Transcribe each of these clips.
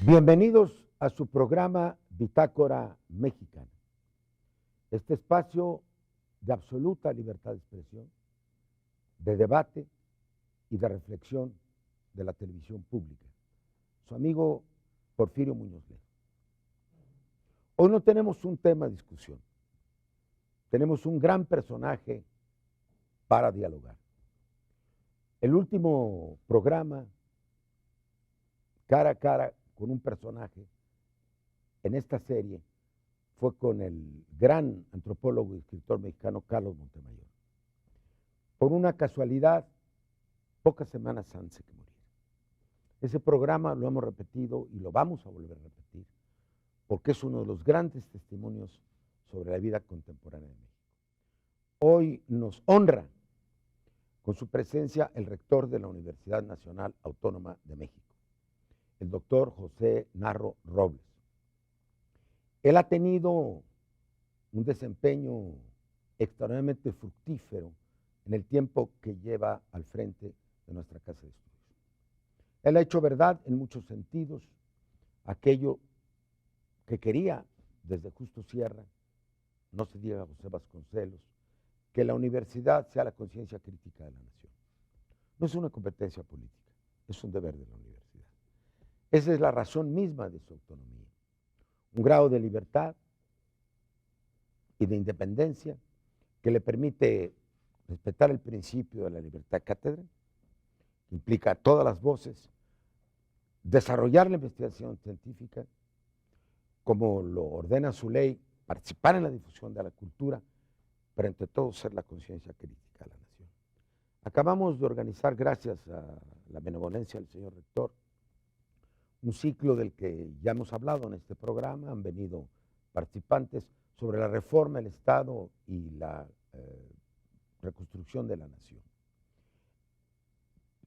Bienvenidos a su programa Bitácora Mexicana. Este espacio de absoluta libertad de expresión, de debate y de reflexión de la televisión pública. Su amigo Porfirio Muñoz Ledo. Hoy no tenemos un tema de discusión, tenemos un gran personaje para dialogar. El último programa, cara a cara con un personaje en esta serie, fue con el gran antropólogo y escritor mexicano Carlos Montemayor. Por una casualidad, pocas semanas antes de que muriera. Ese programa lo hemos repetido y lo vamos a volver a repetir, porque es uno de los grandes testimonios sobre la vida contemporánea de México. Hoy nos honra con su presencia el rector de la Universidad Nacional Autónoma de México, el doctor José Narro Robles. Él ha tenido un desempeño extraordinariamente fructífero en el tiempo que lleva al frente de nuestra casa de estudios. Él ha hecho verdad en muchos sentidos aquello que quería desde Justo Sierra, no se diga José Vasconcelos, que la universidad sea la conciencia crítica de la nación. No es una competencia política, es un deber de la universidad. Esa es la razón misma de su autonomía. Un grado de libertad y de independencia que le permite respetar el principio de la libertad de cátedra, que implica todas las voces, desarrollar la investigación científica, como lo ordena su ley, participar en la difusión de la cultura, pero entre todo ser la conciencia crítica de la nación. Acabamos de organizar, gracias a la benevolencia del señor rector, un ciclo del que ya hemos hablado en este programa. Han venido participantes sobre la reforma del Estado y la reconstrucción de la nación.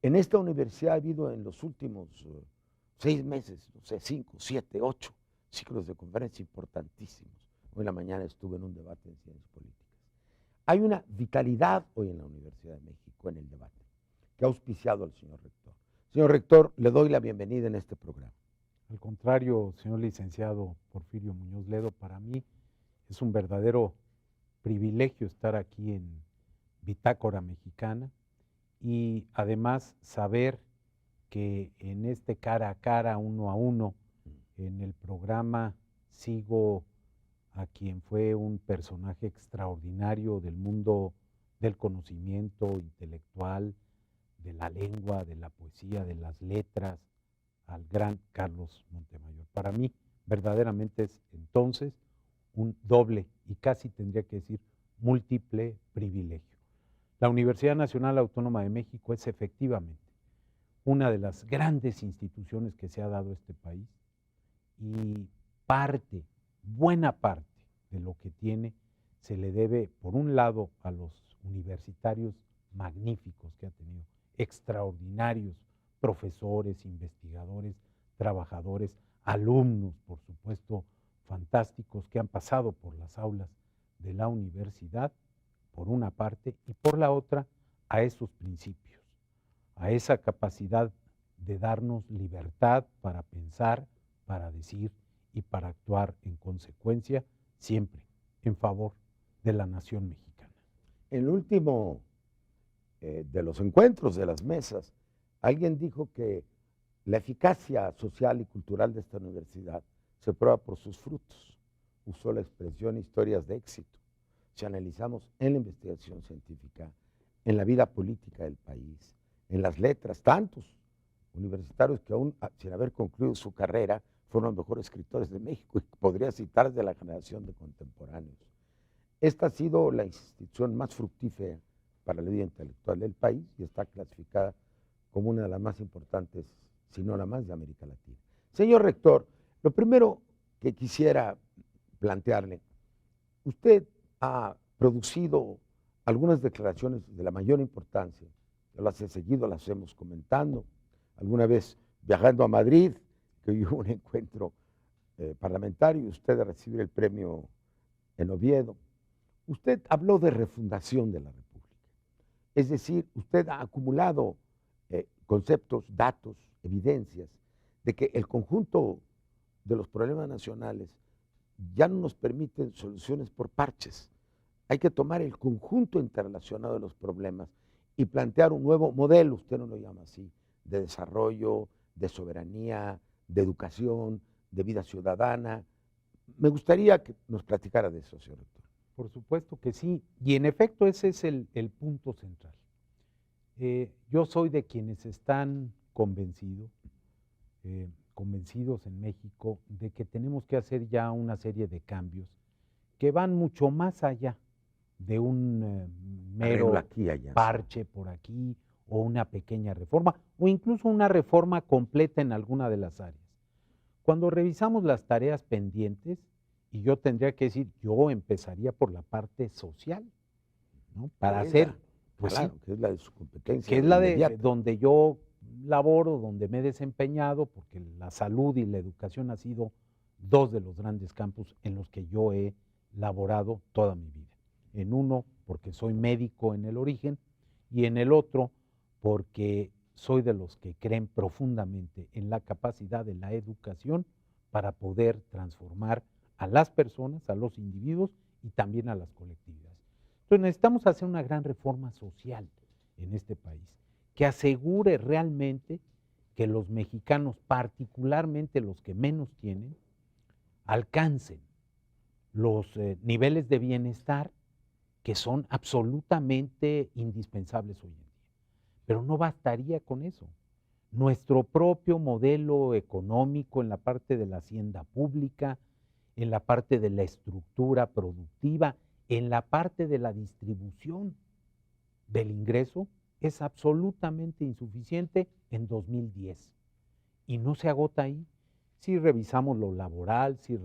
En esta universidad ha habido en los últimos 6 meses, no sé, 5, 7, 8 ciclos de conferencia importantísimos. Hoy en la mañana estuve en un debate en ciencias políticas. Hay una vitalidad hoy en la Universidad de México en el debate que ha auspiciado al señor rector. Señor rector, le doy la bienvenida en este programa. Al contrario, señor licenciado Porfirio Muñoz Ledo, para mí es un verdadero privilegio estar aquí en Bitácora Mexicana y además saber que en este cara a cara, uno a uno, en el programa sigo a quien fue un personaje extraordinario del mundo del conocimiento intelectual, de la lengua, de la poesía, de las letras, al gran Carlos Montemayor. Para mí, verdaderamente es entonces un doble y casi tendría que decir múltiple privilegio. La Universidad Nacional Autónoma de México es efectivamente una de las grandes instituciones que se ha dado a este país y buena parte de lo que tiene se le debe, por un lado, a los universitarios magníficos que ha tenido, extraordinarios profesores, investigadores, trabajadores, alumnos, por supuesto, fantásticos que han pasado por las aulas de la universidad, por una parte, y por la otra, a esos principios, a esa capacidad de darnos libertad para pensar, para decir y para actuar en consecuencia, siempre en favor de la nación mexicana. En el último de los encuentros, de las mesas, alguien dijo que la eficacia social y cultural de esta universidad se prueba por sus frutos. Usó la expresión historias de éxito. Si analizamos en la investigación científica, en la vida política del país, en las letras, tantos universitarios que aún sin haber concluido su carrera fueron los mejores escritores de México, y podría citar de la generación de contemporáneos. Esta ha sido la institución más fructífera para la vida intelectual del país y está clasificada como una de las más importantes, si no la más, de América Latina. Señor rector, lo primero que quisiera plantearle, usted ha producido algunas declaraciones de la mayor importancia, yo las he seguido, las hemos comentando, alguna vez viajando a Madrid, que hubo un encuentro parlamentario y usted de recibir el premio en Oviedo. Usted habló de refundación de la República. Es decir, usted ha acumulado conceptos, datos, evidencias de que el conjunto de los problemas nacionales ya no nos permiten soluciones por parches. Hay que tomar el conjunto interrelacionado de los problemas y plantear un nuevo modelo, usted no lo llama así, de desarrollo, de soberanía, de educación, de vida ciudadana. Me gustaría que nos platicara de eso, señor rector. Por supuesto que sí, y en efecto ese es el punto central. Yo soy de quienes están convencidos en México de que tenemos que hacer ya una serie de cambios que van mucho más allá de un mero parche por aquí o una pequeña reforma o incluso una reforma completa en alguna de las áreas. Cuando revisamos las tareas pendientes, y yo tendría que decir, yo empezaría por la parte social, ¿no? Para hacer, pues claro, sí, que es la de su competencia. Que es la de donde yo laboro, donde me he desempeñado, porque la salud y la educación han sido dos de los grandes campos en los que yo he laborado toda mi vida. En uno, porque soy médico en el origen, y en el otro, porque soy de los que creen profundamente en la capacidad de la educación para poder transformar a las personas, a los individuos y también a las colectividades. Entonces necesitamos hacer una gran reforma social en este país, que asegure realmente que los mexicanos, particularmente los que menos tienen, alcancen los niveles de bienestar que son absolutamente indispensables hoy en día. Pero no bastaría con eso. Nuestro propio modelo económico en la parte de la hacienda pública, en la parte de la estructura productiva, en la parte de la distribución del ingreso, es absolutamente insuficiente en 2010. Y no se agota ahí. Si revisamos lo laboral, si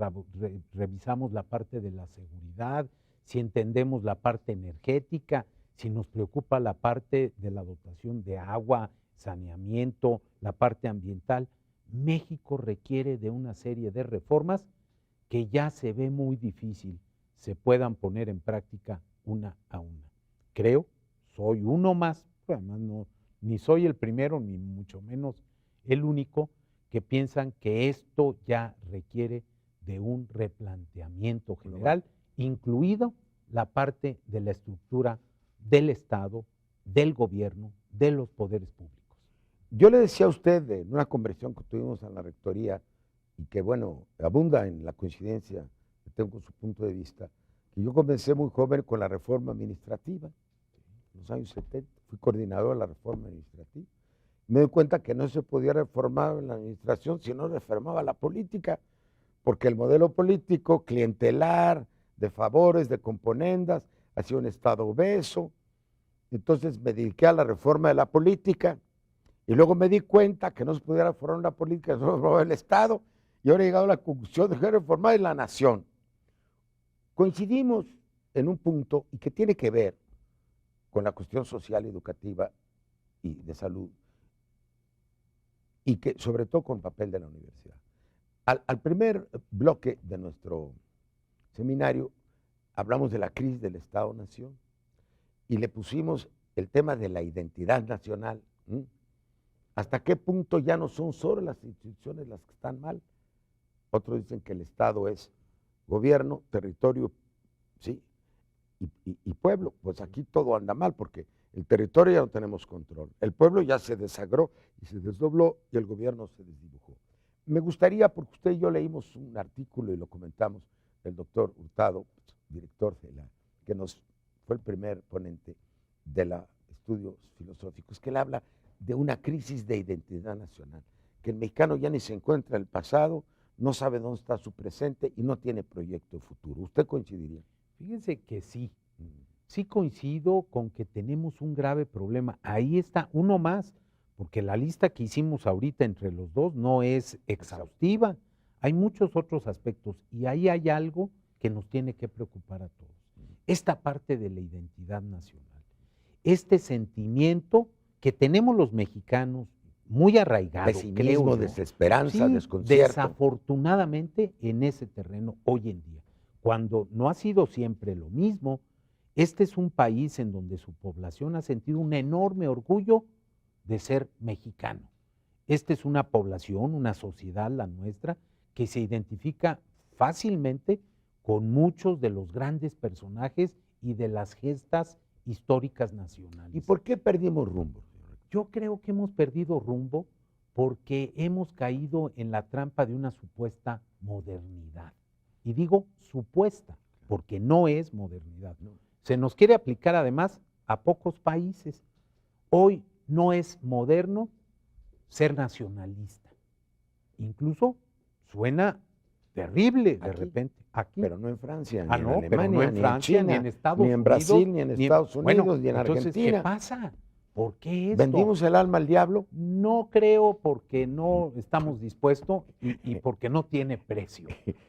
revisamos la parte de la seguridad, si entendemos la parte energética, si nos preocupa la parte de la dotación de agua, saneamiento, la parte ambiental, México requiere de una serie de reformas que ya se ve muy difícil se puedan poner en práctica una a una. Creo, soy uno más, además no, ni soy el primero, ni mucho menos el único, que piensan que esto ya requiere de un replanteamiento general, incluido la parte de la estructura del Estado, del gobierno, de los poderes públicos. Yo le decía a usted en una conversación que tuvimos en la rectoría, y que bueno, abunda en la coincidencia que tengo con su punto de vista, que yo comencé muy joven con la reforma administrativa, en los años 70, fui coordinador de la reforma administrativa. Me doy cuenta que no se podía reformar en la administración si no reformaba la política, porque el modelo político clientelar, de favores, de componendas, hacía un Estado obeso. Entonces me dediqué a la reforma de la política y luego me di cuenta que no se podía reformar la política, solo reformaba el Estado, y ahora he llegado a la conclusión de que reformar la nación. Coincidimos en un punto y que tiene que ver con la cuestión social, educativa y de salud, y que sobre todo con el papel de la universidad. Al primer bloque de nuestro seminario hablamos de la crisis del Estado-Nación y le pusimos el tema de la identidad nacional. ¿Hasta qué punto ya no son solo las instituciones las que están mal? Otros dicen que el Estado es gobierno, territorio, ¿sí? y pueblo. Pues aquí todo anda mal porque el territorio ya no tenemos control. El pueblo ya se desagró y se desdobló y el gobierno se desdibujó. Me gustaría, porque usted y yo leímos un artículo y lo comentamos, del doctor Hurtado, director de que fue el primer ponente de los estudios filosóficos, que él habla de una crisis de identidad nacional, que el mexicano ya ni se encuentra en el pasado, no sabe dónde está su presente y no tiene proyecto de futuro. ¿Usted coincidiría? Fíjense que sí, sí coincido con que tenemos un grave problema. Ahí está uno más, porque la lista que hicimos ahorita entre los dos no es exhaustiva. Hay muchos otros aspectos y ahí hay algo que nos tiene que preocupar a todos. Esta parte de la identidad nacional, este sentimiento que tenemos los mexicanos muy arraigado, pesimismo, desesperanza, sí, desconcierto. Desafortunadamente en ese terreno hoy en día, cuando no ha sido siempre lo mismo, este es un país en donde su población ha sentido un enorme orgullo de ser mexicano. Esta es una población, una sociedad, la nuestra, que se identifica fácilmente con muchos de los grandes personajes y de las gestas históricas nacionales. ¿Y por qué perdimos rumbo? Yo creo que hemos perdido rumbo porque hemos caído en la trampa de una supuesta modernidad. Y digo supuesta, porque no es modernidad. Se nos quiere aplicar además a pocos países. Hoy no es moderno ser nacionalista. Incluso suena terrible de repente. Aquí. Pero no en Francia, Ah, ni no, en pero no Alemania, en ni en Francia, China, ni en Estados ni en Unidos, Brasil, ni en Estados bueno, Unidos, ni en entonces, Argentina. ¿qué pasa? ¿Por qué esto? ¿Vendimos el alma al diablo? No creo, porque no estamos dispuestos y porque no tiene precio.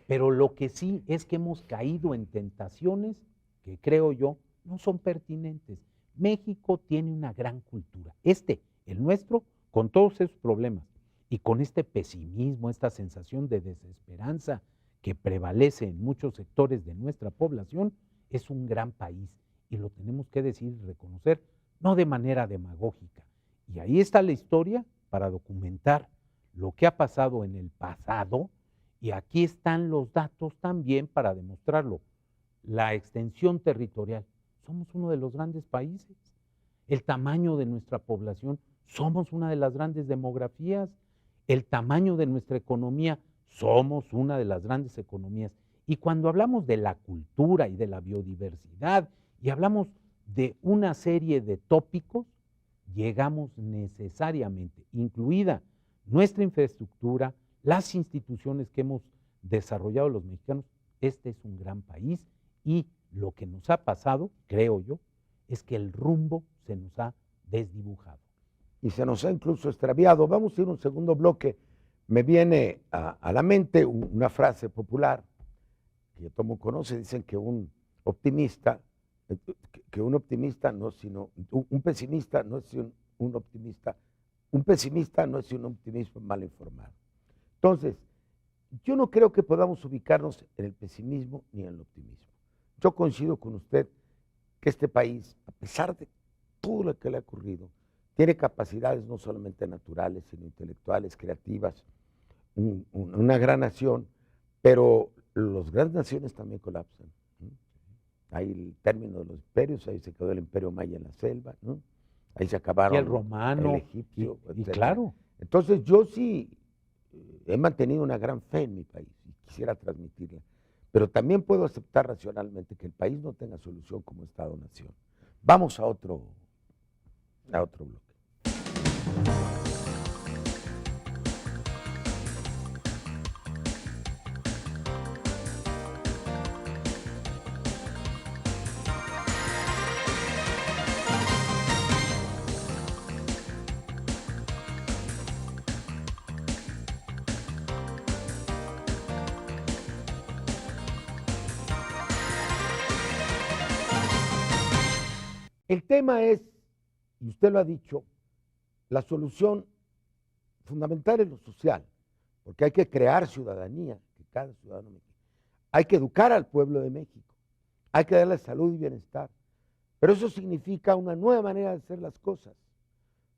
Pero lo que sí es que hemos caído en tentaciones que creo yo no son pertinentes. México tiene una gran cultura. El nuestro, con todos esos problemas y con este pesimismo, esta sensación de desesperanza que prevalece en muchos sectores de nuestra población, es un gran país y lo tenemos que decir y reconocer, no de manera demagógica. Y ahí está la historia para documentar lo que ha pasado en el pasado y aquí están los datos también para demostrarlo. La extensión territorial. Somos uno de los grandes países. El tamaño de nuestra población. Somos una de las grandes demografías. El tamaño de nuestra economía. Somos una de las grandes economías. Y cuando hablamos de la cultura y de la biodiversidad y hablamos de una serie de tópicos, llegamos necesariamente, incluida nuestra infraestructura, las instituciones que hemos desarrollado los mexicanos. Este es un gran país y lo que nos ha pasado, creo yo, es que el rumbo se nos ha desdibujado. Y se nos ha incluso extraviado. Vamos a ir a un segundo bloque. Me viene a la mente una frase popular que todo mundo conoce. Dicen que un optimista no es sino, un pesimista no es sino un optimista, un pesimista no es sino un optimista mal informado. Entonces, yo no creo que podamos ubicarnos en el pesimismo ni en el optimismo. Yo coincido con usted que este país, a pesar de todo lo que le ha ocurrido, tiene capacidades no solamente naturales, sino intelectuales, creativas, una gran nación, pero las grandes naciones también colapsan. Hay el término de los imperios, ahí se quedó el imperio maya en la selva, ¿no? Ahí se acabaron y el romano, el egipcio, y claro. Entonces yo sí he mantenido una gran fe en mi país y quisiera transmitirla, pero también puedo aceptar racionalmente que el país no tenga solución como Estado-nación. Vamos a otro bloque. El tema es, y usted lo ha dicho, la solución fundamental es lo social, porque hay que crear ciudadanía, que cada ciudadano mexicano. Hay que educar al pueblo de México, hay que darle salud y bienestar, pero eso significa una nueva manera de hacer las cosas,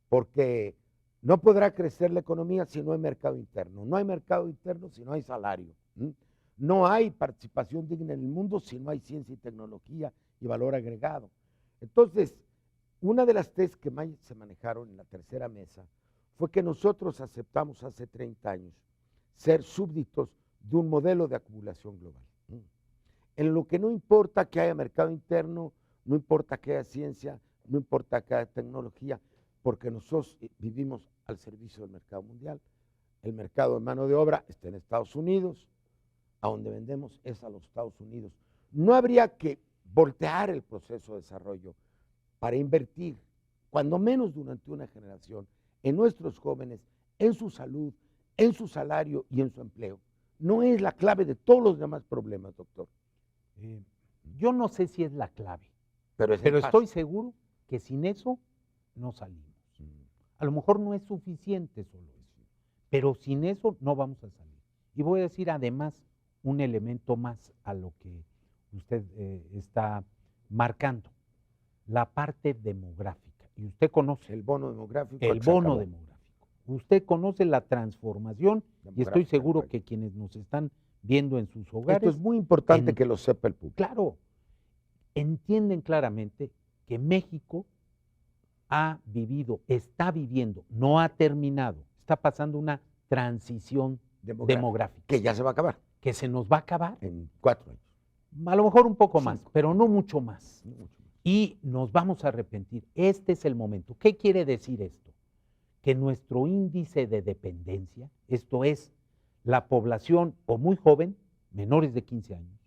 porque no podrá crecer la economía si no hay mercado interno, no hay mercado interno si no hay salario, no hay participación digna en el mundo si no hay ciencia y tecnología y valor agregado. Entonces, una de las tesis que más se manejaron en la tercera mesa fue que nosotros aceptamos hace 30 años ser súbditos de un modelo de acumulación global. En lo que no importa que haya mercado interno, no importa que haya ciencia, no importa que haya tecnología, porque nosotros vivimos al servicio del mercado mundial. El mercado de mano de obra está en Estados Unidos, a donde vendemos es a los Estados Unidos. No habría que voltear el proceso de desarrollo para invertir, cuando menos durante una generación, en nuestros jóvenes, en su salud, en su salario y en su empleo. No es la clave de todos los demás problemas, doctor. Yo no sé si es la clave, pero estoy seguro que sin eso no salimos. A lo mejor no es suficiente solo eso, pero sin eso no vamos a salir. Y voy a decir además un elemento más a lo que usted está marcando, la parte demográfica. Y usted conoce el bono demográfico. el bono demográfico. Usted conoce la transformación y estoy Demográfica, seguro correcto. que quienes nos están viendo en sus hogares, Esto es muy importante en- que lo sepa el público. claro, entienden claramente que México ha vivido, está viviendo, no ha terminado, está pasando una transición demográfica Que ya se va a acabar que se nos va a acabar, en 4 años. a lo mejor un poco más, 5. pero no mucho más. No mucho más. Y nos vamos a arrepentir. Este es el momento. ¿Qué quiere decir esto? Que nuestro índice de dependencia, esto es, la población o muy joven, menores de 15 años,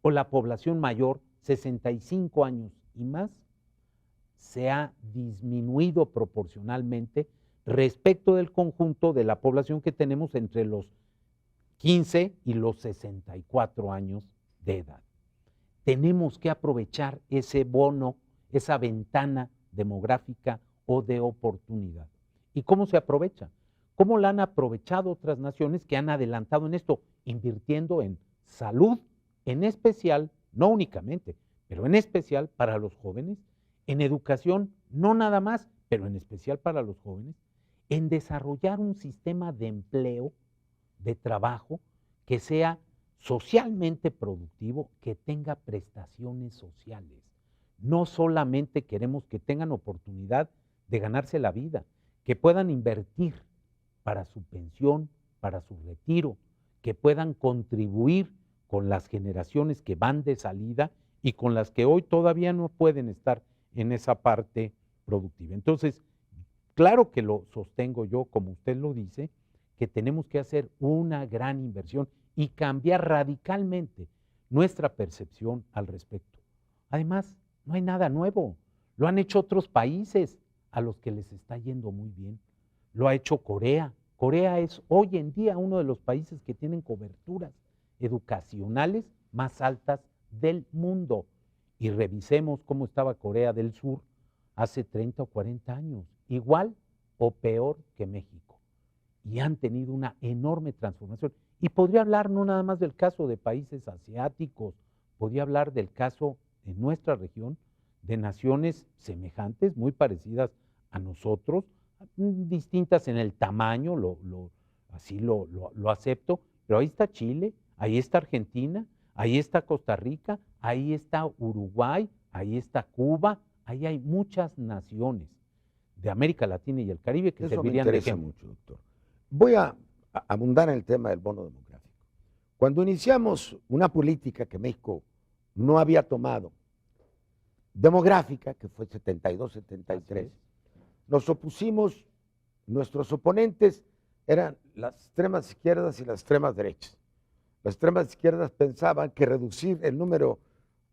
o la población mayor, 65 años y más, se ha disminuido proporcionalmente respecto del conjunto de la población que tenemos entre los 15 y los 64 años de edad. Tenemos que aprovechar ese bono, esa ventana demográfica o de oportunidad. ¿Y cómo se aprovecha? ¿Cómo la han aprovechado otras naciones que han adelantado en esto? Invirtiendo en salud, en especial, no únicamente, pero en especial para los jóvenes, en educación, no nada más, pero en especial para los jóvenes, en desarrollar un sistema de empleo, de trabajo, que sea socialmente productivo, que tenga prestaciones sociales. No solamente queremos que tengan oportunidad de ganarse la vida, que puedan invertir para su pensión, para su retiro, que puedan contribuir con las generaciones que van de salida y con las que hoy todavía no pueden estar en esa parte productiva. Entonces, claro que lo sostengo yo, como usted lo dice, que tenemos que hacer una gran inversión y cambiar radicalmente nuestra percepción al respecto. Además, no hay nada nuevo. Lo han hecho otros países a los que les está yendo muy bien. Lo ha hecho Corea. Corea es hoy en día uno de los países que tienen coberturas educacionales más altas del mundo. Y revisemos cómo estaba Corea del Sur hace 30 o 40 años, igual o peor que México. Y han tenido una enorme transformación. Y podría hablar no nada más del caso de países asiáticos, podría hablar del caso en nuestra región de naciones semejantes, muy parecidas a nosotros, distintas en el tamaño, así lo acepto, pero ahí está Chile, ahí está Argentina, ahí está Costa Rica, ahí está Uruguay, ahí está Cuba, ahí hay muchas naciones de América Latina y el Caribe que Eso me servirían de interesa ejemplo. mucho, doctor. Voy a abundar en el tema del bono demográfico. Cuando iniciamos una política que México no había tomado, demográfica, que fue 72, 73, nos opusimos, nuestros oponentes eran las extremas izquierdas y las extremas derechas. Las extremas izquierdas pensaban que reducir el número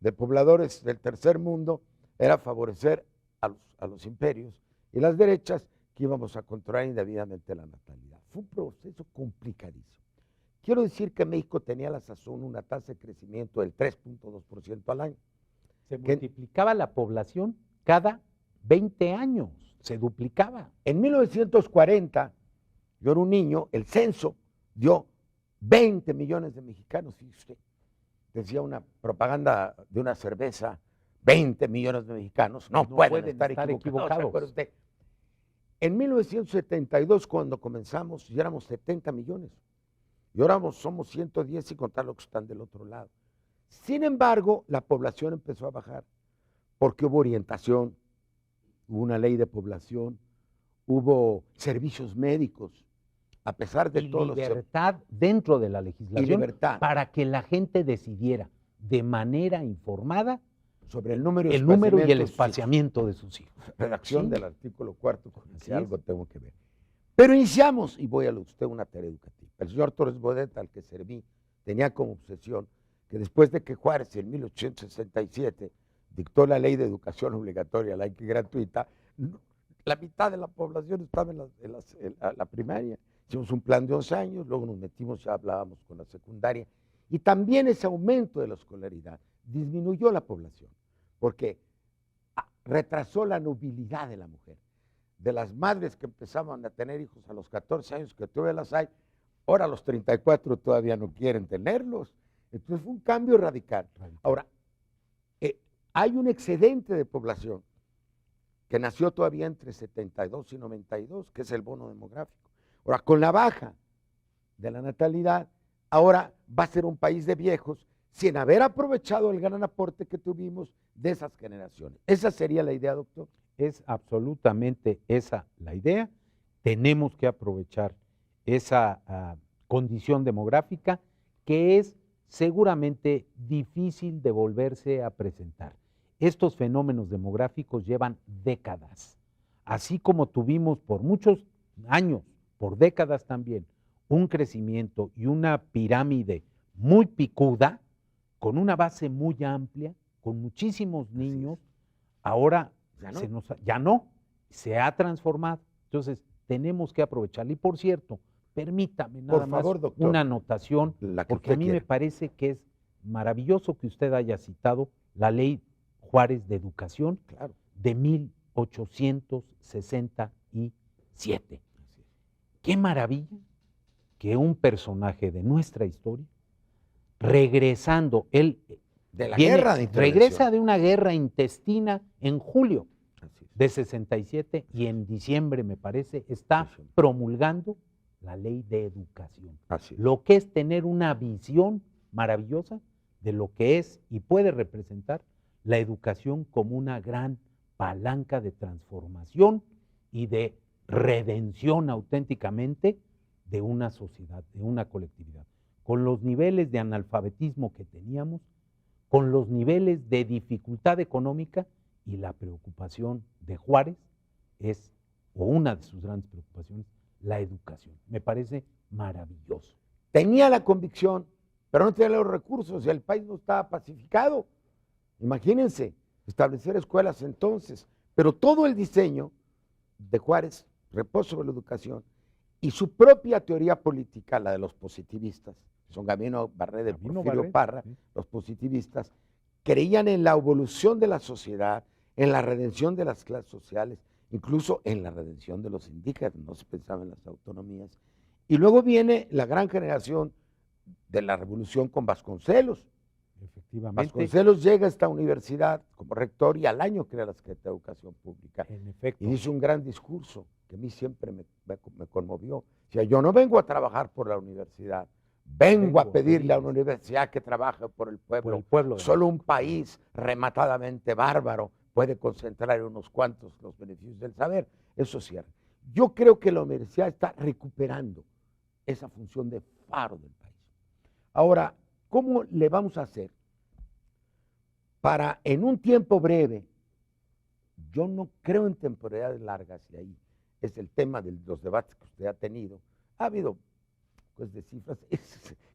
de pobladores del tercer mundo era favorecer a los imperios, y las derechas que íbamos a controlar indebidamente la natalidad. Fue un proceso complicadísimo. Quiero decir que México tenía a la sazón una tasa de crecimiento del 3.2% al año. Se multiplicaba la población cada 20 años, se duplicaba. En 1940, yo era un niño, el censo dio 20 millones de mexicanos, fíjese usted. Decía una propaganda de una cerveza, 20 millones de mexicanos, no pueden estar equivocados. ¿Se acuerda usted? En 1972, cuando comenzamos, ya éramos 70 millones. Y ahora somos 110 sin contar los que están del otro lado. Sin embargo, la población empezó a bajar porque hubo orientación, hubo una ley de población, hubo servicios médicos, a pesar de todo. Libertad dentro de la legislación para que la gente decidiera de manera informada sobre el número y el espaciamiento de sus hijos. Redacción del artículo 4, con el que algo tengo que ver. Pero iniciamos, y voy a usted una tarea educativa. El señor Torres Bodet, al que serví, tenía como obsesión que después de que Juárez en 1867 dictó la ley de educación obligatoria, laica y gratuita, la mitad de la población estaba en la primaria. Hicimos un plan de 11 años, luego nos metimos, ya hablábamos con la secundaria, y también ese aumento de la escolaridad disminuyó la población, porque retrasó la nubilidad de la mujer. De las madres que empezaban a tener hijos a los 14 años, que todavía las hay, ahora a los 34 todavía no quieren tenerlos. Entonces fue un cambio radical. Ahora, hay un excedente de población que nació todavía entre 72 y 92, que es el bono demográfico. Ahora, con la baja de la natalidad, ahora va a ser un país de viejos sin haber aprovechado el gran aporte que tuvimos de esas generaciones. ¿Esa sería la idea, doctor? Es absolutamente esa la idea. Tenemos que aprovechar esa condición demográfica que es seguramente difícil de volverse a presentar. Estos fenómenos demográficos llevan décadas, así como tuvimos por muchos años, por décadas también, un crecimiento y una pirámide muy picuda, con una base muy amplia, con muchísimos niños, ahora ya no, se ha transformado. Entonces, tenemos que aprovecharla. Y por cierto, permítame nada más doctor, una anotación, porque a mí me parece que es maravilloso que usted haya citado la Ley Juárez de Educación de 1867. Qué maravilla que un personaje de nuestra historia, regresando, él regresa de una guerra intestina en julio de 67 y en diciembre, me parece, está promulgando la Ley de Educación. Lo que es tener una visión maravillosa de lo que es y puede representar la educación como una gran palanca de transformación y de redención auténticamente de una sociedad, de una colectividad. Con los niveles de analfabetismo que teníamos, con los niveles de dificultad económica, y la preocupación de Juárez es, o una de sus grandes preocupaciones, la educación. Me parece maravilloso. Tenía la convicción, pero no tenía los recursos y el país no estaba pacificado. Imagínense, establecer escuelas entonces, pero todo el diseño de Juárez reposa sobre la educación y su propia teoría política, la de los positivistas, son Gabino Barreda y Porfirio Parra, los positivistas, creían en la evolución de la sociedad, en la redención de las clases sociales, incluso en la redención de los indígenas, no se pensaba en las autonomías. Y luego viene la gran generación de la revolución con Vasconcelos. Efectivamente. Vasconcelos llega a esta universidad como rector y al año crea la Secretaría de Educación Pública. En efecto. Y dice un gran discurso que a mí siempre me conmovió. O sea, yo no vengo a trabajar por la universidad, vengo a pedirle a una universidad que trabaje por el pueblo. Solo un país rematadamente bárbaro puede concentrar en unos cuantos los beneficios del saber. Eso es cierto. Yo creo que la universidad está recuperando esa función de faro del país. Ahora, ¿cómo le vamos a hacer para en un tiempo breve? Yo no creo en temporalidades largas y ahí es el tema de los debates que usted ha tenido. Ha habido pues de cifras,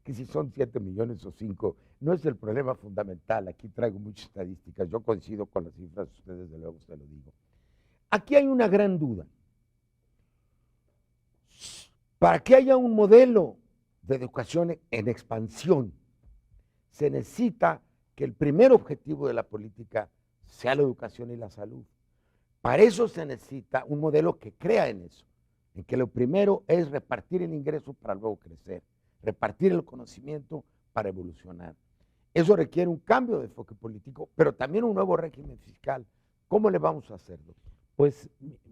que si son 7 millones o 5, no es el problema fundamental. Aquí traigo muchas estadísticas, yo coincido con las cifras de ustedes, desde luego se lo digo. Aquí hay una gran duda. Para que haya un modelo de educación en expansión, se necesita que el primer objetivo de la política sea la educación y la salud. Para eso se necesita un modelo que crea en eso, en que lo primero es repartir el ingreso para luego crecer, repartir el conocimiento para evolucionar. Eso requiere un cambio de enfoque político, pero también un nuevo régimen fiscal. ¿Cómo le vamos a hacer, doctor? Pues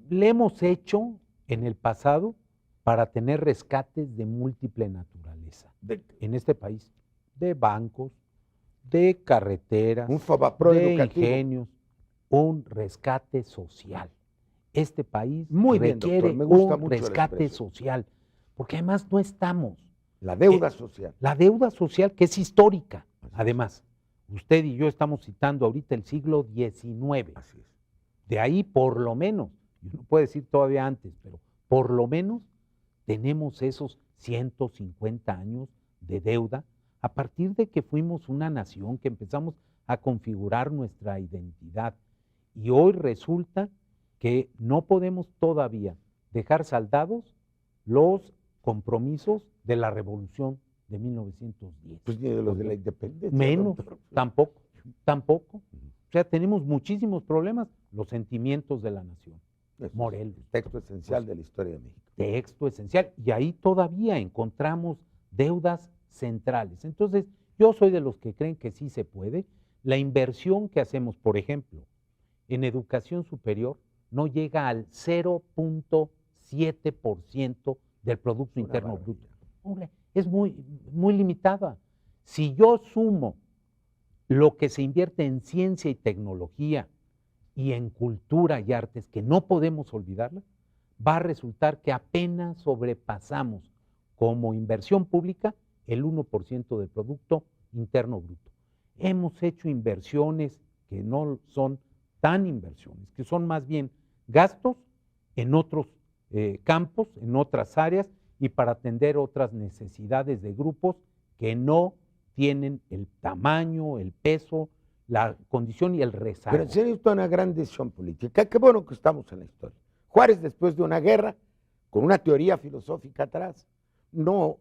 le hemos hecho en el pasado para tener rescates de múltiple naturaleza en este país, de bancos, de carreteras, un Fobapro de educativo, ingenios, un rescate social. Este país muy bien, requiere doctor, me gusta un mucho rescate social, porque además no estamos. La deuda social. La deuda social que es histórica. Además, usted y yo estamos citando ahorita el siglo XIX. Así es. De ahí por lo menos, yo no puedo decir todavía antes, pero por lo menos tenemos esos 150 años de deuda a partir de que fuimos una nación, que empezamos a configurar nuestra identidad. Y hoy resulta que no podemos todavía dejar saldados los compromisos de la revolución de 1910. Pues ni de los de la independencia. Menos, doctor. tampoco. O sea, tenemos muchísimos problemas, los sentimientos de la nación. Morelos. Texto esencial de la historia de México. Texto esencial. Y ahí todavía encontramos deudas centrales. Entonces, yo soy de los que creen que sí se puede. La inversión que hacemos, por ejemplo, en educación superior, no llega al 0.7% del Producto Una Interno maravilla. Bruto. Hombre, es muy limitada. Si yo sumo lo que se invierte en ciencia y tecnología y en cultura y artes, que no podemos olvidarla, va a resultar que apenas sobrepasamos como inversión pública el 1% del Producto Interno Bruto. Hemos hecho inversiones que no son tan inversiones, que son más bien gastos en otros campos, en otras áreas y para atender otras necesidades de grupos que no tienen el tamaño, el peso, la condición y el rezago. Pero se necesita una gran decisión política. Qué bueno que estamos en la historia. Juárez, después de una guerra, con una teoría filosófica atrás, no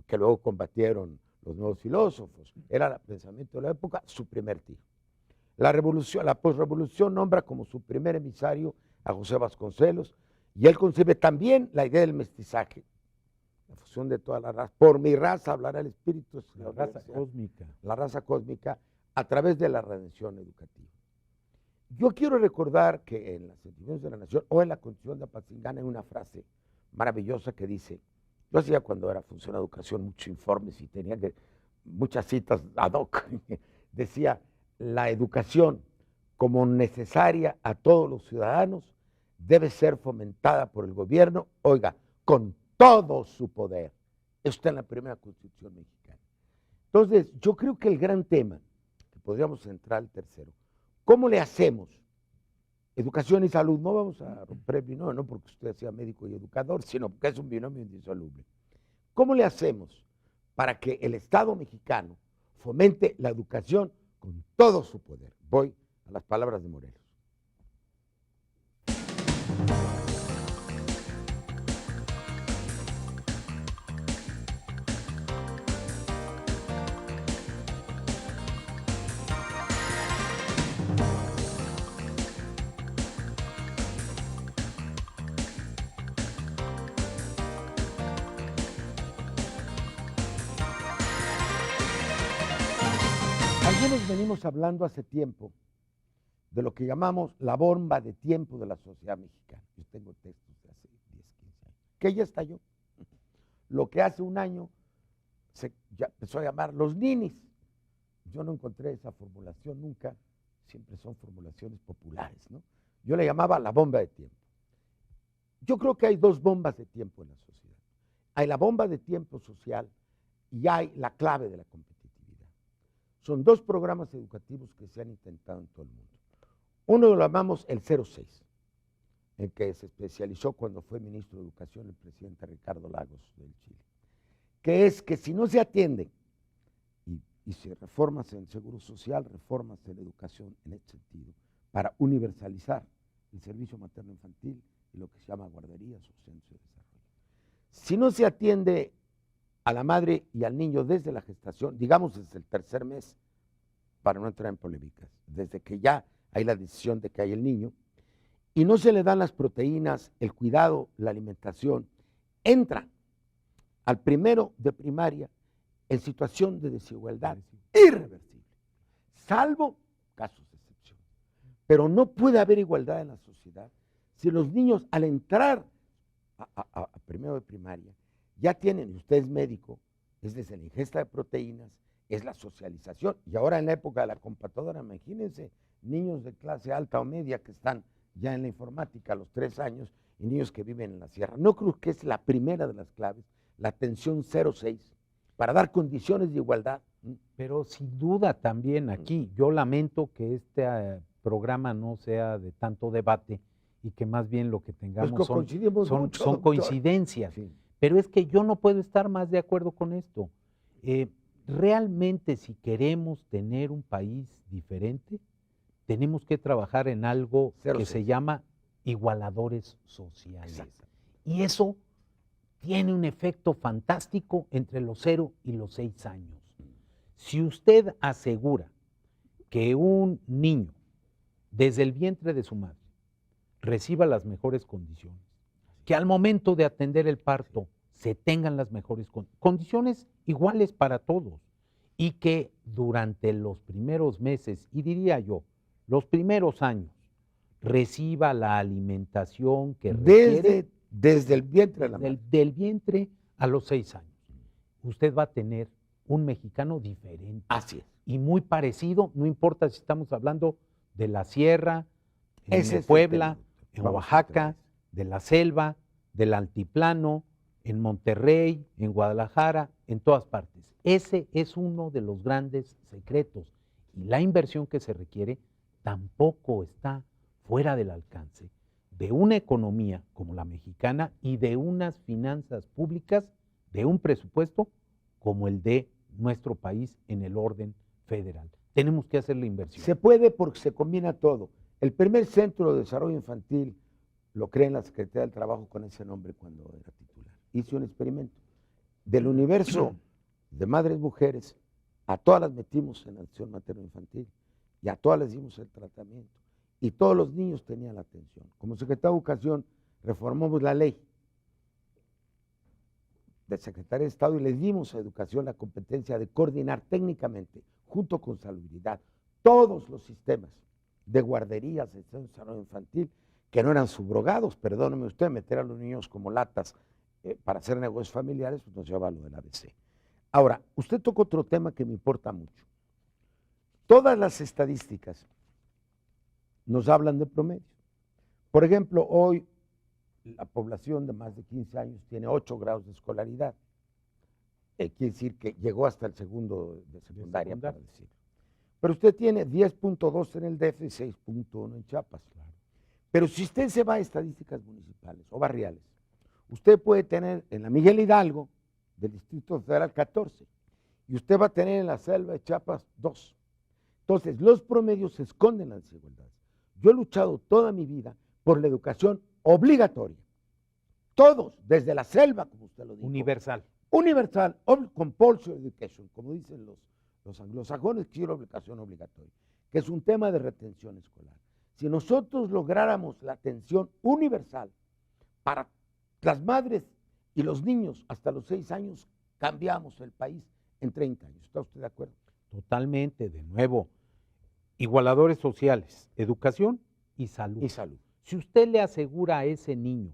que luego combatieron los nuevos filósofos, era el pensamiento de la época, su primer tiro. La posrevolución nombra como su primer emisario a José Vasconcelos, y él concibe también la idea del mestizaje, la fusión de todas las razas. Por mi raza hablará el espíritu, la raza cósmica. La raza cósmica a través de la redención educativa. Yo quiero recordar que en las Sentimientos de la Nación o en la Constitución de Apatzingán hay una frase maravillosa que dice, yo hacía cuando era función de educación muchos informes y tenía muchas citas ad hoc, decía, la educación como necesaria a todos los ciudadanos debe ser fomentada por el gobierno, oiga, con todo su poder. Eso está en la primera Constitución mexicana. Entonces, yo creo que el gran tema, que podríamos centrar el tercero, ¿cómo le hacemos? Educación y salud, no vamos a romper el binomio, no porque usted sea médico y educador, sino porque es un binomio indisoluble. ¿Cómo le hacemos para que el Estado mexicano fomente la educación con todo su poder? Voy a las palabras de Morelos. Algunos venimos hablando hace tiempo de lo que llamamos la bomba de tiempo de la sociedad mexicana. Yo tengo textos de hace 10, 15 años, que ya estalló. Lo que hace un año ya empezó a llamar los ninis. Yo no encontré esa formulación nunca, siempre son formulaciones populares, ¿no? Yo le llamaba la bomba de tiempo. Yo creo que hay dos bombas de tiempo en la sociedad. Hay la bomba de tiempo social y hay la clave de la competitividad. Son dos programas educativos que se han intentado en todo el mundo. Uno lo llamamos el 06, en que se especializó cuando fue ministro de Educación el presidente Ricardo Lagos del Chile, que es que si no se atiende y se reformas en el Seguro Social, reformas en la educación en este sentido, para universalizar el servicio materno-infantil y lo que se llama guarderías o centros de desarrollo. Si no se atiende a la madre y al niño desde la gestación, digamos desde el tercer mes, para no entrar en polémicas, desde que ya hay la decisión de que hay el niño, y no se le dan las proteínas, el cuidado, la alimentación, entra al primero de primaria en situación de desigualdad irreversible, salvo casos de excepción. Pero no puede haber igualdad en la sociedad si los niños al entrar a primero de primaria ya tienen, y usted es médico, es desde la ingesta de proteínas, es la socialización, y ahora en la época de la computadora, imagínense, niños de clase alta o media que están ya en la informática a los 3 años y niños que viven en la sierra. No creo que es la primera de las claves, la atención 06, para dar condiciones de igualdad. Pero sin duda también aquí, yo lamento que este programa no sea de tanto debate y que más bien lo que tengamos pues son coincidencias. Sí. Pero es que yo no puedo estar más de acuerdo con esto. Realmente si queremos tener un país diferente, tenemos que trabajar en algo que se llama igualadores sociales. Exacto. Y eso tiene un efecto fantástico entre los 0 y los 6 años. Si usted asegura que un niño desde el vientre de su madre reciba las mejores condiciones, que al momento de atender el parto se tengan las mejores condiciones iguales para todos y que durante los primeros meses, y diría yo, los primeros años, reciba la alimentación que requiere Desde el vientre de la madre. Del vientre a los 6 años. Usted va a tener un mexicano diferente. Así es. Y muy parecido, no importa si estamos hablando de la sierra, Ese en es el Puebla, tema. en Vamos a Oaxaca, entender. de la selva, del altiplano, en Monterrey, en Guadalajara, en todas partes. Ese es uno de los grandes secretos. Y la inversión que se requiere tampoco está fuera del alcance de una economía como la mexicana y de unas finanzas públicas, de un presupuesto como el de nuestro país en el orden federal. Tenemos que hacer la inversión. Se puede porque se combina todo. El primer centro de desarrollo infantil lo creé en la Secretaría del Trabajo con ese nombre cuando era titular. Hice un experimento. Del universo de madres mujeres, a todas las metimos en atención materno-infantil y a todas les dimos el tratamiento. Y todos los niños tenían la atención. Como Secretaría de Educación reformamos la ley del Secretario de Estado y les dimos a Educación la competencia de coordinar técnicamente, junto con Salubridad, todos los sistemas de guarderías, de desarrollo infantil, que no eran subrogados, perdóneme usted, meter a los niños como latas para hacer negocios familiares, pues nos lleva a lo del ABC. Ahora, usted toca otro tema que me importa mucho. Todas las estadísticas nos hablan de promedio. Por ejemplo, hoy la población de más de 15 años tiene 8 grados de escolaridad. Quiere decir que llegó hasta el segundo de secundaria, para decirlo. Pero usted tiene 10.2 en el DF y 6.1 en Chiapas. Claro. Pero si usted se va a estadísticas municipales o barriales, usted puede tener en la Miguel Hidalgo del Distrito Federal 14 y usted va a tener en la selva de Chiapas 2. Entonces, los promedios se esconden las desigualdades. Yo he luchado toda mi vida por la educación obligatoria. Todos, desde la selva, como usted lo dijo. Universal. Universal, compulsory education, como dicen los anglosajones, que es la educación obligatoria, que es un tema de retención escolar. Si nosotros lográramos la atención universal para las madres y los niños hasta los 6 años, cambiamos el país en 30 años. ¿Está usted de acuerdo? Totalmente, de nuevo. Igualadores sociales, educación y salud. Y salud. Si usted le asegura a ese niño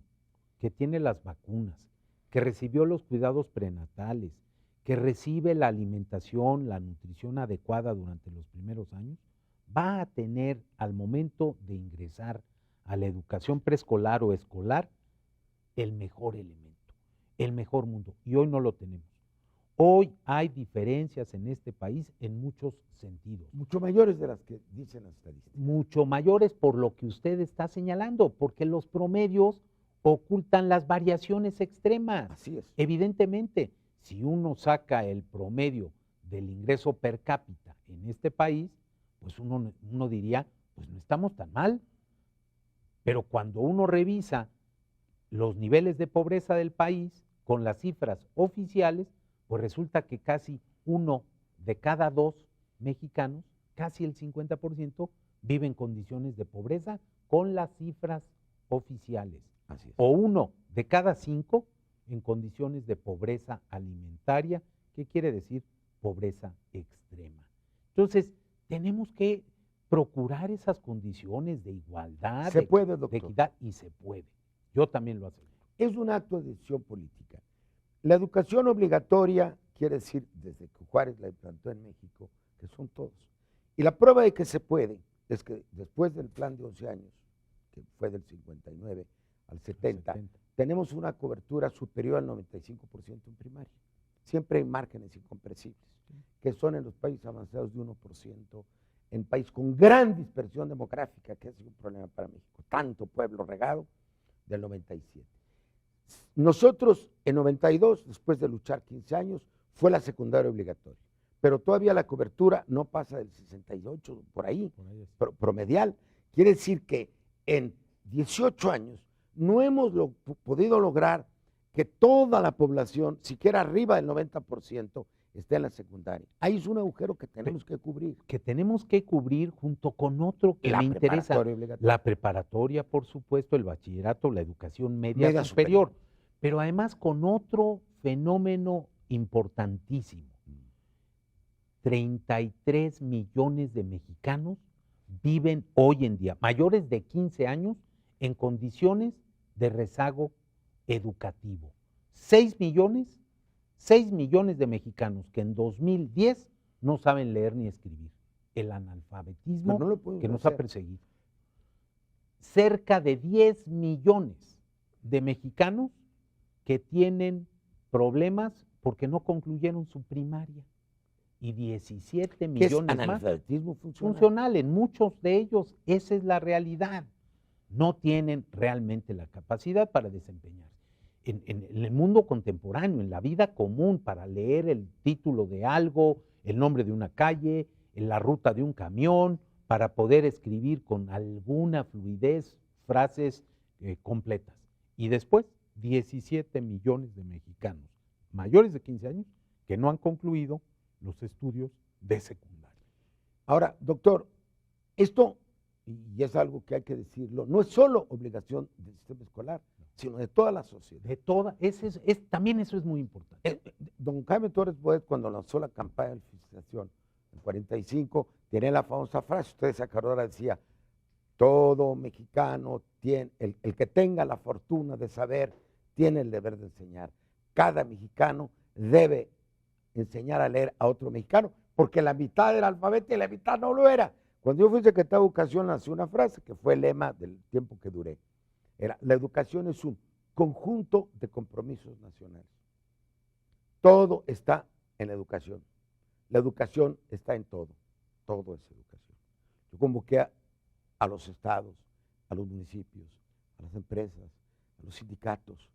que tiene las vacunas, que recibió los cuidados prenatales, que recibe la alimentación, la nutrición adecuada durante los primeros años, va a tener al momento de ingresar a la educación preescolar o escolar el mejor elemento, el mejor mundo. Y hoy no lo tenemos. Hoy hay diferencias en este país en muchos sentidos. Mucho mayores de las que dicen las estadísticas. Mucho mayores por lo que usted está señalando, porque los promedios ocultan las variaciones extremas. Así es. Evidentemente, si uno saca el promedio del ingreso per cápita en este país, pues uno diría, pues no estamos tan mal. Pero cuando uno revisa los niveles de pobreza del país con las cifras oficiales, pues resulta que casi 1 de cada 2 mexicanos, casi el 50%, vive en condiciones de pobreza con las cifras oficiales. Así es. O 1 de cada 5 en condiciones de pobreza alimentaria, que quiere decir pobreza extrema. Entonces, tenemos que procurar esas condiciones de igualdad, Se puede, doctor. de equidad, y se puede. Yo también lo aseguro. Es un acto de decisión política. La educación obligatoria quiere decir, desde que Juárez la implantó en México, que son todos. Y la prueba de que se puede es que después del plan de 11 años, que fue del 59 al 70, tenemos una cobertura superior al 95% en primaria. Siempre hay márgenes incomprensibles, que son en los países avanzados de 1%, en países con gran dispersión demográfica, que es un problema para México, tanto pueblo regado, del 97. Nosotros en 92, después de luchar 15 años, fue la secundaria obligatoria, pero todavía la cobertura no pasa del 68, por ahí promedial. Quiere decir que en 18 años no hemos podido lograr que toda la población, siquiera arriba del 90%, esté en la secundaria. Ahí es un agujero que tenemos que cubrir. Que tenemos que cubrir junto con otro que me interesa. La preparatoria, por supuesto, el bachillerato, la educación media superior. Pero además con otro fenómeno importantísimo. 33 millones de mexicanos viven hoy en día, mayores de 15 años, en condiciones de rezago educativo. 6 millones de mexicanos que en 2010 no saben leer ni escribir. El analfabetismo Pero no lo podemos que nos hacer. ha perseguido. Cerca de 10 millones de mexicanos que tienen problemas porque no concluyeron su primaria. Y 17 ¿Qué es millones más analfabetismo funcional? funcional. En muchos de ellos esa es la realidad. No tienen realmente la capacidad para desempeñarse. En el mundo contemporáneo, en la vida común, para leer el título de algo, el nombre de una calle, en la ruta de un camión, para poder escribir con alguna fluidez frases completas. Y después, 17 millones de mexicanos mayores de 15 años que no han concluido los estudios de secundaria. Ahora, doctor, esto, y es algo que hay que decirlo, no es solo obligación del sistema escolar, sino de toda la sociedad. De toda, también eso es muy importante. Don Jaime Torres Bodet, cuando lanzó la campaña de alfabetización en 45, tenía la famosa frase, usted se acuerda, ahora decía, todo mexicano tiene, el que tenga la fortuna de saber, tiene el deber de enseñar. Cada mexicano debe enseñar a leer a otro mexicano, porque la mitad era alfabeto y la mitad no lo era. Cuando yo fui secretario de Educación, lancé una frase que fue el lema del tiempo que duré. Era, la educación es un conjunto de compromisos nacionales. Todo está en la educación. La educación está en todo. Todo es educación. Yo convoqué a los estados, a los municipios, a las empresas, a los sindicatos,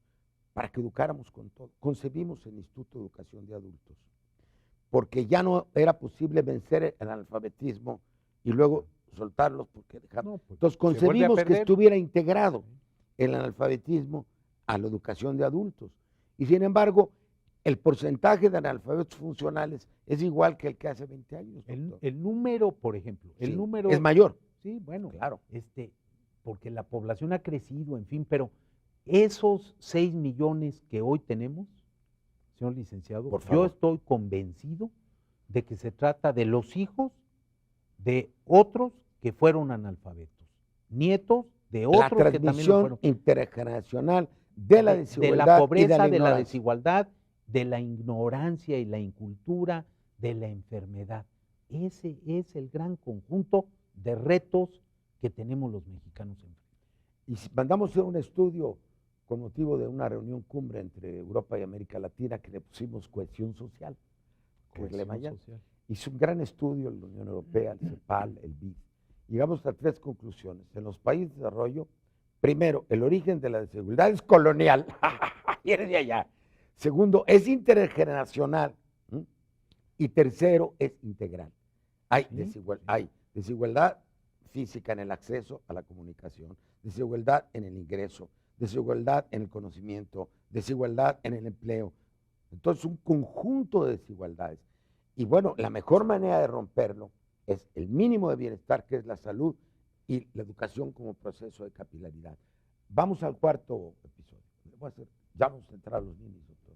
para que educáramos con todo. Concebimos el Instituto de Educación de Adultos, porque ya no era posible vencer el analfabetismo y luego soltarlos porque dejaron. No, pues, entonces concebimos que estuviera integrado el analfabetismo a la educación de adultos. Y sin embargo, el porcentaje de analfabetos funcionales es igual que el que hace 20 años. El número, por ejemplo, sí, número es mayor. Sí, bueno, claro. Porque la población ha crecido, en fin, pero esos 6 millones que hoy tenemos, señor licenciado, yo estoy convencido de que se trata de los hijos de otros que fueron analfabetos, nietos de otros que también lo fueron. Intergeneracional de la desigualdad, de la pobreza, de la desigualdad, de la ignorancia y la incultura, de la enfermedad. Ese es el gran conjunto de retos que tenemos los mexicanos enfrente. Y si mandamos hacer un estudio con motivo de una reunión cumbre entre Europa y América Latina que le pusimos cohesión social. Hizo un gran estudio la Unión Europea, el CEPAL, el BID. Llegamos a 3 conclusiones. En los países de desarrollo, primero, el origen de la desigualdad es colonial. Viene de allá. Segundo, es intergeneracional. Y tercero, es integral. Hay desigualdad física en el acceso a la comunicación, desigualdad en el ingreso, desigualdad en el conocimiento, desigualdad en el empleo. Entonces, un conjunto de desigualdades. Y bueno, la mejor manera de romperlo es el mínimo de bienestar, que es la salud, y la educación como proceso de capilaridad. Vamos al 4º episodio. Ya vamos a entrar a los niños, doctor.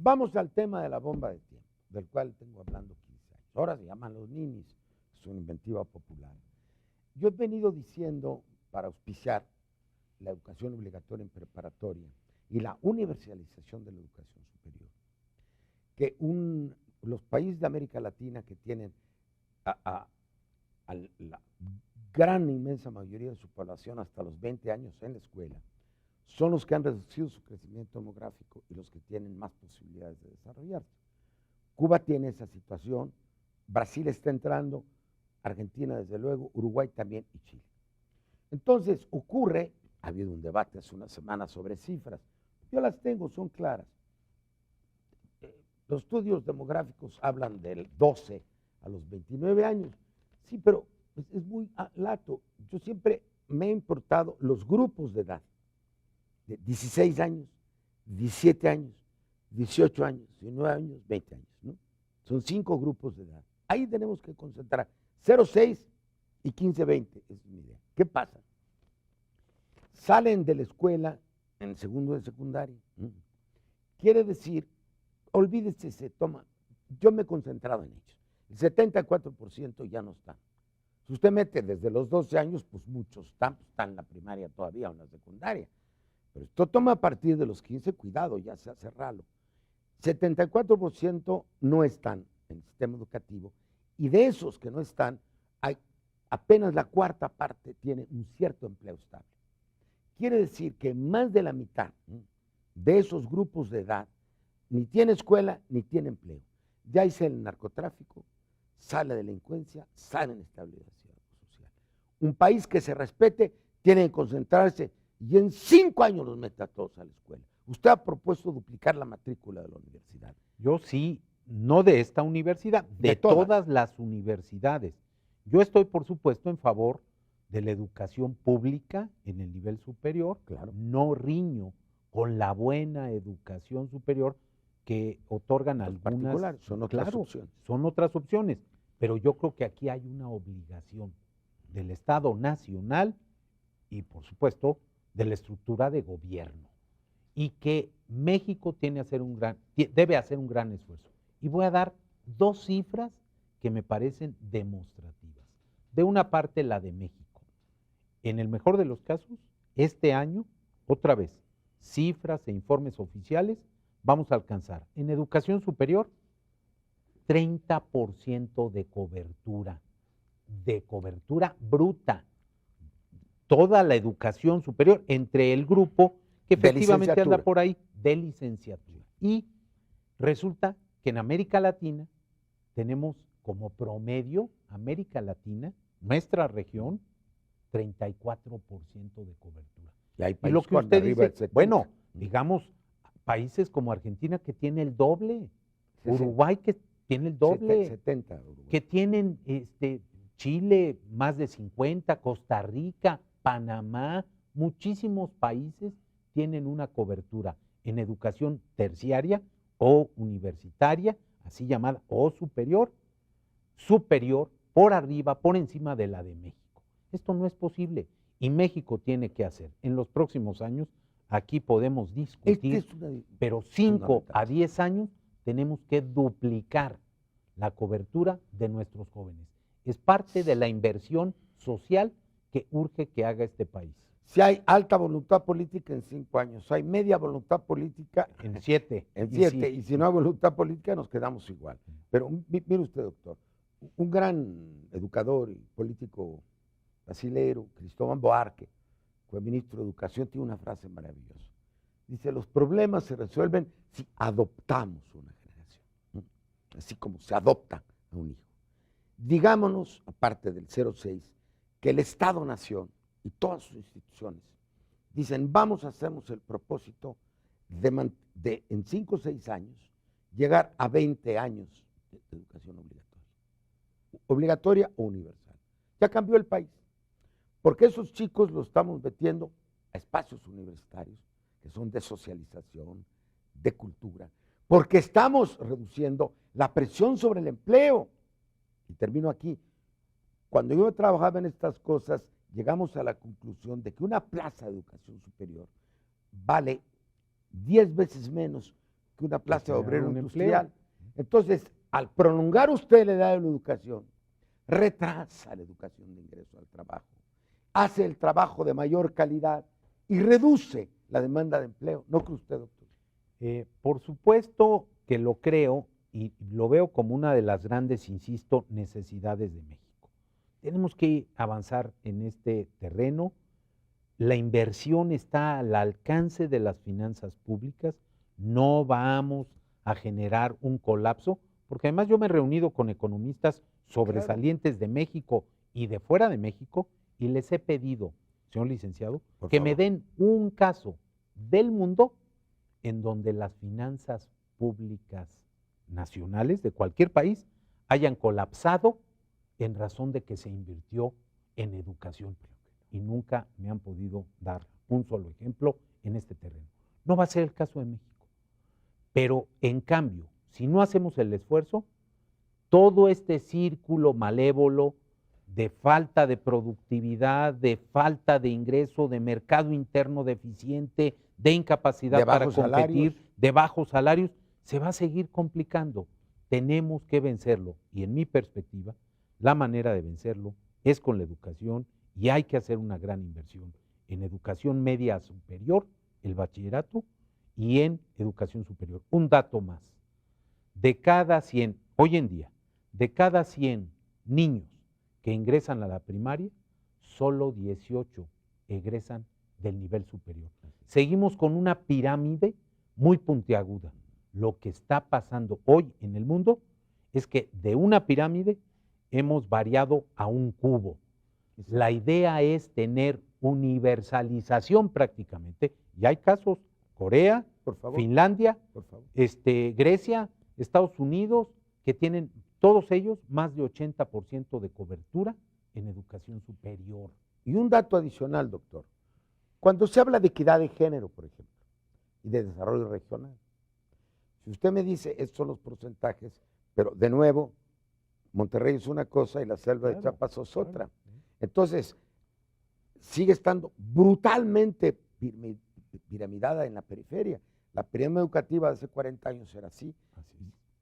Vamos al tema de la bomba de tiempo, del cual tengo hablando 15 años. Ahora se llaman los ninis, es una inventiva popular. Yo he venido diciendo, para auspiciar la educación obligatoria en preparatoria y la universalización de la educación superior, que los países de América Latina que tienen a la gran inmensa mayoría de su población hasta los 20 años en la escuela, son los que han reducido su crecimiento demográfico y los que tienen más posibilidades de desarrollarse. Cuba tiene esa situación, Brasil está entrando, Argentina desde luego, Uruguay también y Chile. Entonces ocurre, ha habido un debate hace una semana sobre cifras, yo las tengo, son claras. Los estudios demográficos hablan del 12 a los 29 años, sí, pero es muy lato. Yo siempre me he importado los grupos de edad, de 16 años, 17 años 18 años, 19 años, 20 años, ¿no? Son 5 grupos de edad. Ahí tenemos que concentrar 0, 6 y 15, 20, esa es mi idea. ¿Qué pasa? Salen de la escuela en segundo de secundaria. Quiere decir, olvídese, se toma, yo me he concentrado en ellos. El 74% ya no están. Si usted mete desde los 12 años, pues muchos están en la primaria todavía o en la secundaria. Pero esto toma a partir de los 15, cuidado, ya sea cerrarlo. 74% no están en el sistema educativo y de esos que no están, hay apenas la cuarta parte tiene un cierto empleo estable. Quiere decir que más de la mitad de esos grupos de edad ni tiene escuela ni tiene empleo. Ya hice el narcotráfico, sale la delincuencia, sale inestabilidad social. Un país que se respete tiene que concentrarse y en 5 años los mete a todos a la escuela. Usted ha propuesto duplicar la matrícula de la universidad. Yo sí, no de esta universidad, de todas las universidades. Yo estoy, por supuesto, en favor de la educación pública en el nivel superior. Claro. No riño con la buena educación superior que otorgan Los algunas. particulares, son otras claro, opciones. son otras opciones, pero yo creo que aquí hay una obligación del Estado nacional y, por supuesto, de la estructura de gobierno, y que México debe hacer un gran esfuerzo. Y voy a dar 2 cifras que me parecen demostrativas. De una parte, la de México. En el mejor de los casos, este año, otra vez, cifras e informes oficiales, vamos a alcanzar en educación superior 30% de cobertura bruta. Toda la educación superior entre el grupo que efectivamente anda por ahí de licenciatura. Y resulta que en América Latina tenemos como promedio, América Latina, nuestra región, 34% de cobertura. Y hay y lo países que usted arriba dice, del 70. bueno, digamos, países como Argentina que tiene el doble, 60. Uruguay que tiene el doble, 70, Uruguay. que tienen Chile más de 50, Costa Rica, Panamá, muchísimos países tienen una cobertura en educación terciaria o universitaria, así llamada, o superior, por arriba, por encima de la de México. Esto no es posible y México tiene que hacer. En los próximos años, aquí podemos discutir, pero 5 a 10 años tenemos que duplicar la cobertura de nuestros jóvenes. Es parte de la inversión social que urge que haga este país. Si hay alta voluntad política en 5 años, hay media voluntad política en 7. Y si no hay voluntad política nos quedamos igual. Pero mire usted, doctor, un gran educador y político brasilero, Cristóbal Buarque, fue ministro de Educación, tiene una frase maravillosa. Dice, los problemas se resuelven si adoptamos una generación, así como se adopta a un hijo. Digámonos, aparte del 06, que el Estado-Nación y todas sus instituciones dicen, vamos a hacernos el propósito de en 5 o 6 años llegar a 20 años de educación obligatoria o universal. Ya cambió el país, porque esos chicos los estamos metiendo a espacios universitarios que son de socialización, de cultura, porque estamos reduciendo la presión sobre el empleo. Y termino aquí. Cuando yo trabajaba en estas cosas, llegamos a la conclusión de que una plaza de educación superior vale 10 veces menos que una plaza de obrero industrial. Entonces, al prolongar usted la edad de la educación, retrasa la educación de ingreso al trabajo, hace el trabajo de mayor calidad y reduce la demanda de empleo. ¿No cree usted, doctor? Por supuesto que lo creo y lo veo como una de las grandes, insisto, necesidades de México. Tenemos que avanzar en este terreno. La inversión está al alcance de las finanzas públicas. No vamos a generar un colapso, porque además yo me he reunido con economistas sobresalientes de México y de fuera de México y les he pedido, señor licenciado, que me den un caso del mundo en donde las finanzas públicas nacionales de cualquier país hayan colapsado en razón de que se invirtió en educación. Y nunca me han podido dar un solo ejemplo en este terreno. No va a ser el caso de México. Pero en cambio, si no hacemos el esfuerzo, todo este círculo malévolo de falta de productividad, de falta de ingreso, de mercado interno deficiente, de incapacidad De para bajos competir, salarios. de bajos salarios, se va a seguir complicando. Tenemos que vencerlo y en mi perspectiva, la manera de vencerlo es con la educación y hay que hacer una gran inversión en educación media superior, el bachillerato, y en educación superior. Un dato más, de cada 100, hoy en día, de cada 100 niños que ingresan a la primaria, solo 18 egresan del nivel superior. Seguimos con una pirámide muy puntiaguda. Lo que está pasando hoy en el mundo es que de una pirámide hemos variado a un cubo. La idea es tener universalización prácticamente, y hay casos, Corea, Por favor. Finlandia, Por favor. Grecia, Estados Unidos, que tienen todos ellos más de 80% de cobertura en educación superior. Y un dato adicional, doctor. Cuando se habla de equidad de género, por ejemplo, y de desarrollo regional, si usted me dice, estos son los porcentajes, pero de nuevo, Monterrey es una cosa y la selva de Chiapas es otra. Entonces, sigue estando brutalmente piramidada en la periferia. La pirámide educativa de hace 40 años era así.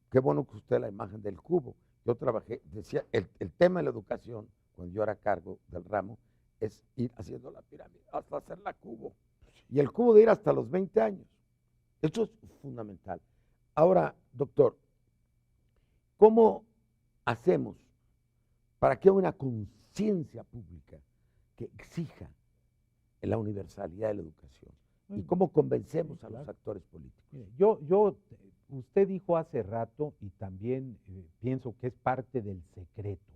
Qué bueno que usted la imagen del cubo. Yo trabajé, decía, el tema de la educación, cuando yo era a cargo del ramo, es ir haciendo la pirámide hasta hacerla cubo. Y el cubo de ir hasta los 20 años. Esto es fundamental. Ahora, doctor, ¿cómo hacemos para que haya una conciencia pública que exija la universalidad de la educación? ¿Y cómo convencemos a los actores políticos? Usted dijo hace rato, y también pienso que es parte del secreto.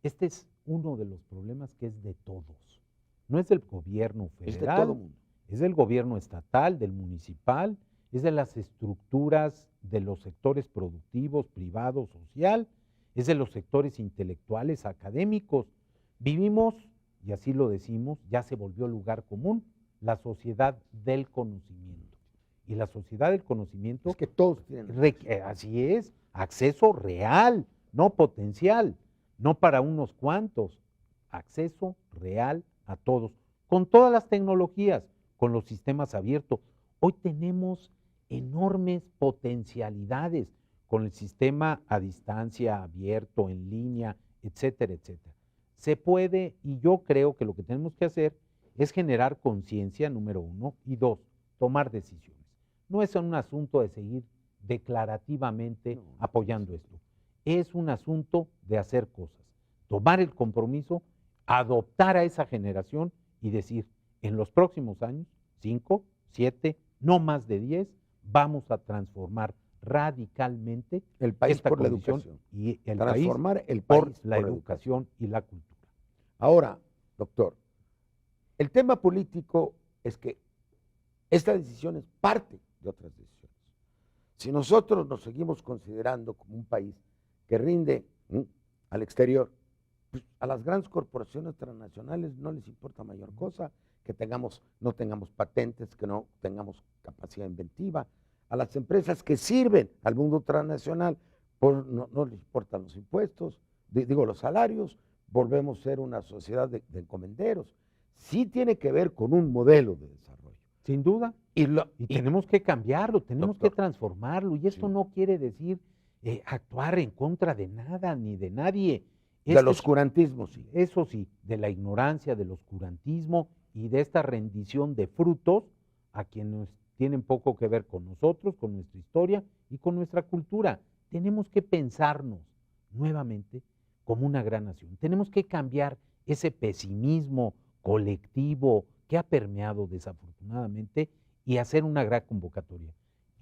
Este es uno de los problemas que es de todos. No es del gobierno federal, Es de todo mundo. Es del gobierno estatal, del municipal, es de las estructuras de los sectores productivos, privado, social, es de los sectores intelectuales, académicos. Vivimos, y así lo decimos, ya se volvió lugar común, la sociedad del conocimiento. Y la sociedad del conocimiento, es que todos tienen así es, acceso real, no potencial, no para unos cuantos, acceso real a todos, con todas las tecnologías, con los sistemas abiertos. Hoy tenemos enormes potencialidades con el sistema a distancia, abierto, en línea, etcétera, etcétera. Se puede, y yo creo que lo que tenemos que hacer es generar conciencia, número uno, y dos, tomar decisiones. No es un asunto de seguir declarativamente apoyando esto. Es un asunto de hacer cosas, tomar el compromiso, adoptar a esa generación y decir, en los próximos años, 5, 7, no más de 10, vamos a transformar radicalmente el país esta por la condición educación. Y el transformar país el por país la educación y la cultura. Ahora, doctor, el tema político es que esta decisión es parte de otras decisiones. Si nosotros nos seguimos considerando como un país que rinde al exterior, pues a las grandes corporaciones transnacionales no les importa mayor cosa que no tengamos patentes, que no tengamos capacidad inventiva. A las empresas que sirven al mundo transnacional, pues no les importan los impuestos, los salarios, volvemos a ser una sociedad de encomenderos. Sí tiene que ver con un modelo de desarrollo. Sin duda. Y tenemos que cambiarlo, tenemos que transformarlo. Y esto no quiere decir actuar en contra de nada ni de nadie. Del oscurantismo, sí. Eso sí, de la ignorancia, del oscurantismo y de esta rendición de frutos a quienes tienen poco que ver con nosotros, con nuestra historia y con nuestra cultura. Tenemos que pensarnos nuevamente como una gran nación. Tenemos que cambiar ese pesimismo colectivo que ha permeado desafortunadamente y hacer una gran convocatoria.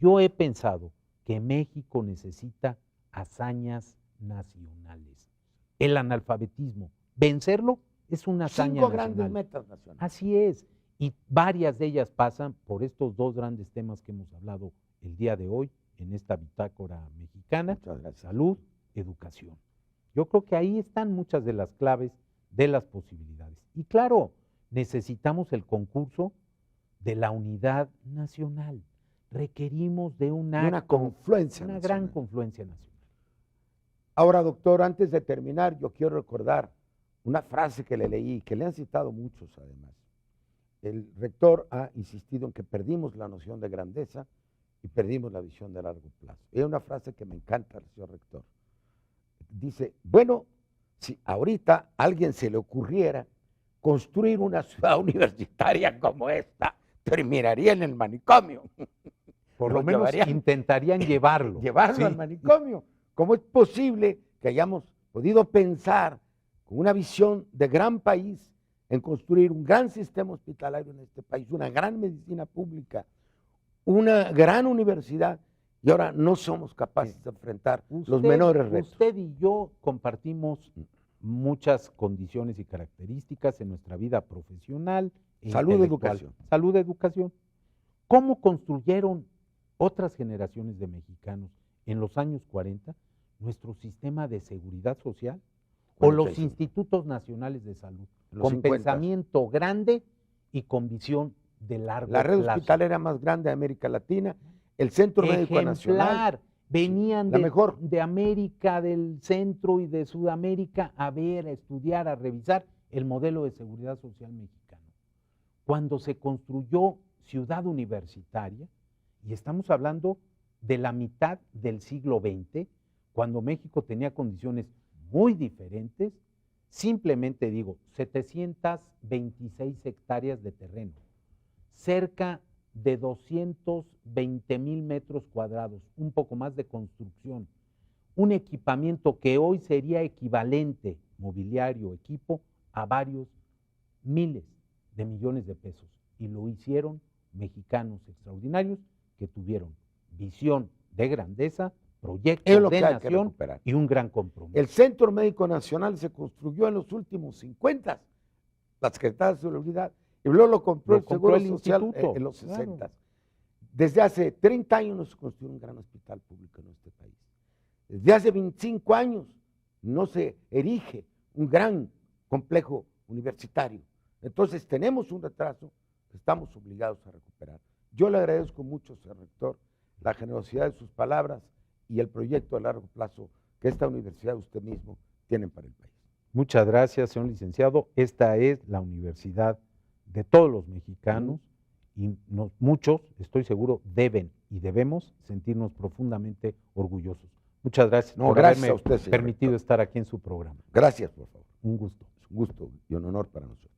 Yo he pensado que México necesita hazañas nacionales. El analfabetismo, vencerlo es una hazaña nacional. 5 grandes metas nacionales. Así es, y varias de ellas pasan por estos 2 grandes temas que hemos hablado el día de hoy en esta bitácora mexicana: salud, educación. Yo creo que ahí están muchas de las claves de las posibilidades. Y claro, necesitamos el concurso de la unidad nacional. requerimos de un una acto, confluencia una nacional. gran confluencia nacional. Ahora, doctor, antes de terminar, yo quiero recordar una frase que le leí, que le han citado muchos además. El rector ha insistido en que perdimos la noción de grandeza y perdimos la visión de largo plazo. Es una frase que me encanta, señor rector. Dice, bueno, si ahorita a alguien se le ocurriera construir una ciudad universitaria como esta, terminaría en el manicomio. Por lo menos intentarían llevarlo. Llevarlo sí. al manicomio. ¿Cómo es posible que hayamos podido pensar con una visión de gran país en construir un gran sistema hospitalario en este país, una gran medicina pública, una gran universidad, y ahora no somos capaces de enfrentar los menores retos? Usted y yo compartimos muchas condiciones y características en nuestra vida profesional e Salud, educación. Salud, educación. ¿Cómo construyeron otras generaciones de mexicanos en los años 40 nuestro sistema de seguridad social o los institutos nacionales de salud? Con 50. Pensamiento grande y con visión de largo plazo. La red hospitalera más grande de América Latina, el Centro Médico Nacional. Venían la mejor. de América, del centro y de Sudamérica a ver, a estudiar, a revisar el modelo de seguridad social mexicano. Cuando se construyó Ciudad Universitaria, y estamos hablando de la mitad del siglo XX, cuando México tenía condiciones muy diferentes, simplemente digo, 726 hectáreas de terreno, cerca de 220,000 metros cuadrados, un poco más de construcción, un equipamiento que hoy sería equivalente, mobiliario, equipo, a varios miles de millones de pesos. Y lo hicieron mexicanos extraordinarios que tuvieron visión de grandeza, proyecto de nación y un gran compromiso. El Centro Médico Nacional se construyó en los últimos 50, la Secretaría de Seguridad, y luego lo compró el Seguro Social en los 60. Claro. Desde hace 30 años no se construyó un gran hospital público en este país. Desde hace 25 años no se erige un gran complejo universitario. Entonces tenemos un retraso que estamos obligados a recuperar. Yo le agradezco mucho, señor rector, la generosidad de sus palabras y el proyecto a largo plazo que esta universidad, usted mismo, tienen para el país. Muchas gracias, señor licenciado. Esta es la universidad de todos los mexicanos y muchos, estoy seguro, deben y debemos sentirnos profundamente orgullosos. Muchas gracias por haberme permitido estar aquí en su programa. Gracias, por favor. Un gusto. Es un gusto y un honor para nosotros.